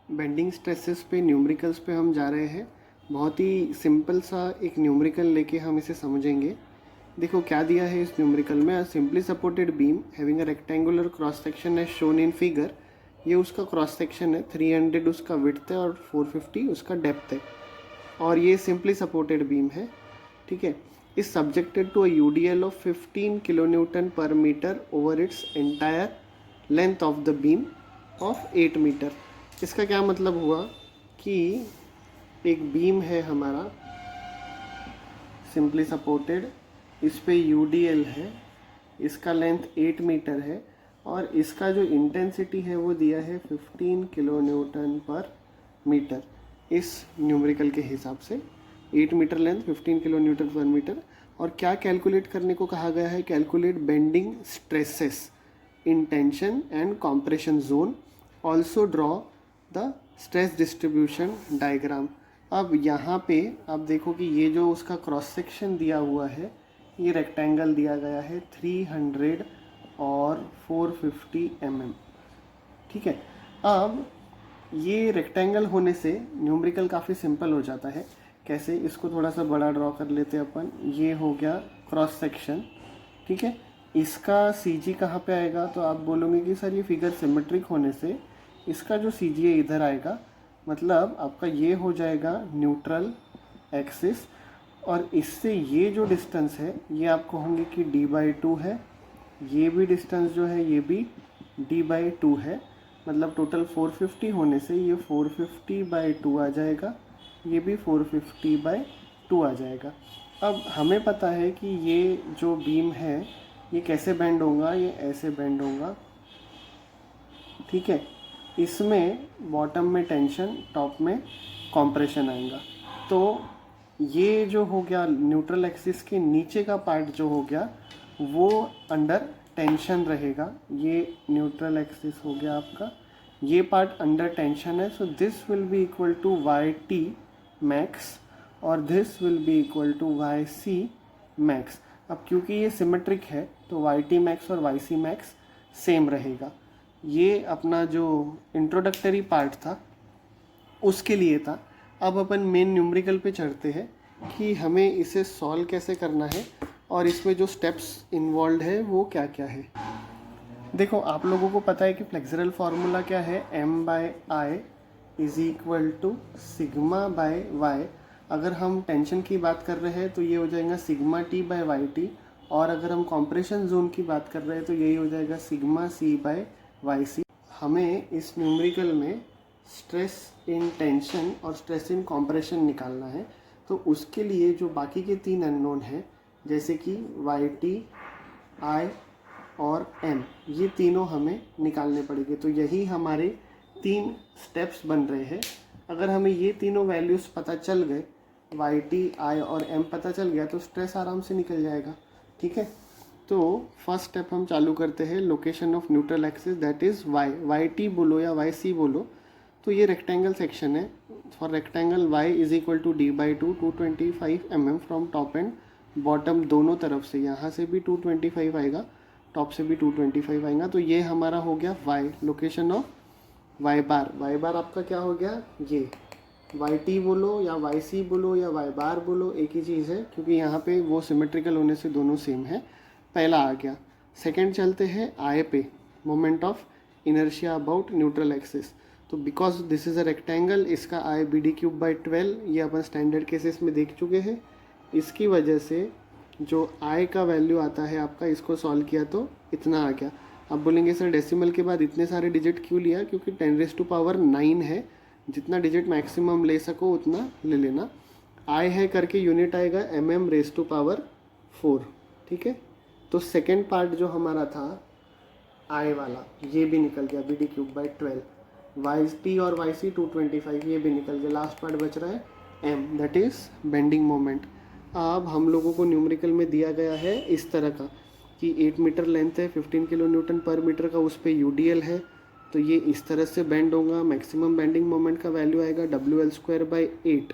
Bending stresses पे numericals पे हम जा रहे हैं। बहुत ही सिंपल सा एक न्यूमेरिकल लेके हम इसे समझेंगे। देखो क्या दिया है इस न्यूमेरिकल में, simply supported beam having a rectangular cross section as shown in figure. ये उसका क्रॉस सेक्शन है, 300 उसका विड्थ है और 450 उसका डेप्थ है, और ये सिंपली सपोर्टेड बीम है। ठीक है, is subjected to a UDL of 15 kilonewton per metre over its entire length of the beam of 8 metre. इसका क्या मतलब हुआ कि एक बीम है हमारा सिंपली सपोर्टेड, इस पे यूडीएल है, इसका लेंथ 8 मीटर है और इसका जो इंटेंसिटी है वो दिया है 15 किलो न्यूटन पर मीटर इस न्यूमेरिकल के हिसाब से। 8 metre length, 15 kilonewton per metre. और क्या कैलकुलेट करने को कहा गया है? Calculate bending stresses in tension and compression zone, also draw the stress distribution diagram. अब यहाँ पे आप देखो कि ये जो उसका क्रॉस सेक्शन दिया हुआ है, ये रेक्टेंगल दिया गया है 300 और 450 mm। ठीक है, अब ये रेक्टेंगल होने से न्यूमेरिकल काफ़ी सिंपल हो जाता है। कैसे? इसको थोड़ा सा बड़ा ड्रॉ कर लेते हैं अपन। ये हो गया क्रॉस सेक्शन। ठीक है, इसका सी जी कहाँ पे आएगा? तो आप बोलोगे कि सर ये फिगर सिमेट्रिक होने से इसका जो सी जी है इधर आएगा, मतलब आपका ये हो जाएगा न्यूट्रल एक्सिस, और इससे ये जो डिस्टेंस है ये आप कहोगे कि d/2 है। ये भी डिस्टेंस जो है ये भी d/2 है, मतलब टोटल 450 होने से ये 450/2 आ जाएगा, ये भी 450/2 आ जाएगा। अब हमें पता है कि ये जो बीम है ये कैसे बेंड होगा, ये ऐसे बेंड होगा। ठीक है, इसमें बॉटम में टेंशन, टॉप में कॉम्प्रेशन आएगा। तो ये जो हो गया न्यूट्रल एक्सिस के नीचे का पार्ट जो हो गया वो अंडर टेंशन रहेगा। ये न्यूट्रल एक्सिस हो गया आपका, ये पार्ट अंडर टेंशन है। So this will be equal to y t max और this will be equal to y c max. अब क्योंकि ये सिमेट्रिक है तो वाई टी मैक्स और वाई सी मैक्स सेम रहेगा। ये अपना जो इंट्रोडक्टरी पार्ट था उसके लिए था। अब अपन मेन न्यूमेरिकल पे चढ़ते हैं कि हमें इसे सॉल्व कैसे करना है और इसमें जो स्टेप्स इन्वॉल्व है वो क्या क्या है। देखो आप लोगों को पता है कि फ्लेक्सरल फार्मूला क्या है, m/i इज इक्वल टू सिग्मा/y। अगर हम टेंशन की बात कर रहे हैं तो ये हो जाएगा सिग्मा t/yt, और अगर हम कॉम्प्रेशन जोन की बात कर रहे हैं तो यही हो जाएगा सिग्मा c/yc। हमें इस न्यूमेरिकल में स्ट्रेस इन टेंशन और स्ट्रेस इन कॉम्प्रेशन निकालना है। तो उसके लिए जो बाकी के 3 अननोन हैं जैसे कि yt, i और m, ये तीनों हमें निकालने पड़ेंगे। तो यही हमारे 3 स्टेप्स बन रहे हैं। अगर हमें ये तीनों वैल्यूज़ पता चल गए, yt, i और m पता चल गया, तो स्ट्रेस आराम से निकल जाएगा। ठीक है, तो फर्स्ट स्टेप हम चालू करते हैं, location of neutral axis that is yt बोलो या yc बोलो। तो ये रेक्टेंगल सेक्शन है। For rectangle y is equal to d/2, 225 mm from top and bottom दोनों तरफ से। यहाँ से भी 225 आएगा, टॉप से भी 225 आएगा। तो ये हमारा हो गया y, location of y bar. y बार आपका क्या हो गया? ये yt बोलो या yc बोलो या y बार बोलो, एक ही चीज़ है, क्योंकि यहाँ पे वो सिमेट्रिकल होने से दोनों सेम है। पहला आ गया। सेकंड चलते हैं I पे, moment of inertia about neutral axis. तो because this is a rectangle, इसका I BD³/12 ये अपन स्टैंडर्ड केसेस में देख चुके हैं। इसकी वजह से जो I का वैल्यू आता है आपका, इसको सॉल्व किया तो इतना आ गया। अब बोलेंगे सर डेसिमल के बाद इतने सारे डिजिट क्यों लिया? क्योंकि 10⁻⁹ है, जितना डिजिट मैक्सिमम ले सको उतना ले लेना। I है करके यूनिट आएगा mm⁴। ठीक है, तो सेकेंड पार्ट जो हमारा था I वाला, ये भी निकल गया BD³/12। yt और yc 225 ये भी निकल गया। लास्ट पार्ट बच रहा है m, that is bending moment. अब हम लोगों को न्यूमेरिकल में दिया गया है इस तरह का कि 8 मीटर लेंथ है, 15 किलो न्यूटन पर मीटर का उस पर यूडीएल है, तो ये इस तरह से बेंड होगा। मैक्सिमम बेंडिंग मोमेंट का वैल्यू आएगा WL²/8।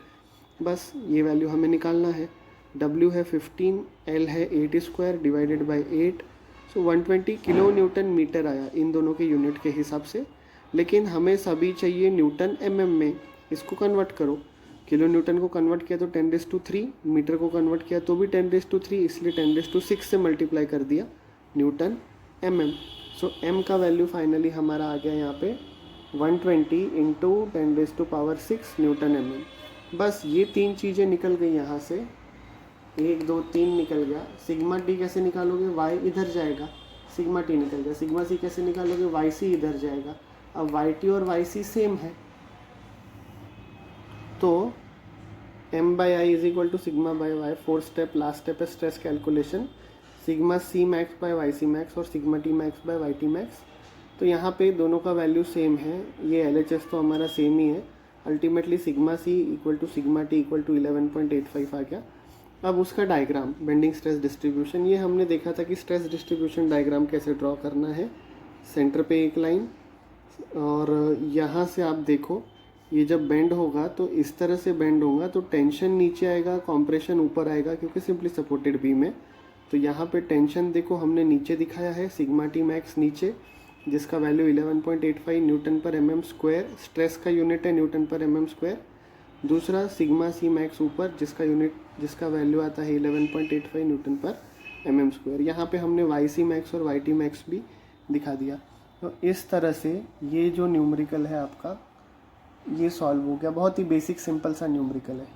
बस ये वैल्यू हमें निकालना है। W है 15, L है 8² divided by 8, so 120 kilo newton metre आया इन दोनों के यूनिट के हिसाब से। लेकिन हमें सभी चाहिए न्यूटन एमएम में। इसको कन्वर्ट करो, किलो न्यूटन को कन्वर्ट किया तो 10⁻3, मीटर को कन्वर्ट किया तो भी 10⁻3, इसलिए 10⁻6 से मल्टीप्लाई कर दिया न्यूटन एमएम। सो एम का वैल्यू फाइनली हमारा आ गया यहाँ पे 120 इंटू 10⁻6 न्यूटन एमएम। बस ये 3 चीज़ें निकल गई यहाँ से, 1 2 3 निकल गया। सिग्मा टी कैसे निकालोगे, वाई इधर जाएगा, सिग्मा टी निकल गया। सिग्मा सी कैसे निकालोगे, वाई सी इधर जाएगा। अब वाई टी और वाई सी सेम है, तो m by I is equal to sigma by y. 4th step, last step है stress calculation, sigma c max by y c max और sigma t max by y t max. तो यहाँ पे दोनों का value same है, ये LHS तो हमारा सेम ही है। Ultimately sigma C equal to sigma T equal to 11.85 आ गया। अब उसका डायग्राम, बेंडिंग स्ट्रेस डिस्ट्रीब्यूशन, ये हमने देखा था कि स्ट्रेस डिस्ट्रीब्यूशन डायग्राम कैसे ड्रॉ करना है। सेंटर पे एक लाइन, और यहाँ से आप देखो ये जब बेंड होगा तो इस तरह से बेंड होगा, तो टेंशन नीचे आएगा, कॉम्प्रेशन ऊपर आएगा, क्योंकि सिंपली सपोर्टेड बीम है। तो यहाँ पे टेंशन देखो हमने नीचे दिखाया है, सिग्मा टी मैक्स नीचे, जिसका वैल्यू 11.85 न्यूटन पर एम एम स्क्वायर, स्ट्रेस का यूनिट है न्यूटन पर एम एम स्क्वायर। दूसरा सिग्मा सी मैक्स ऊपर, जिसका वैल्यू आता है 11.85 न्यूटन पर एम एम स्क्वायर। यहाँ पे हमने वाई सी मैक्स और वाई टी मैक्स भी दिखा दिया। तो इस तरह से ये जो न्यूमेरिकल है आपका, ये सॉल्व हो गया। बहुत ही बेसिक सिंपल सा न्यूमेरिकल है।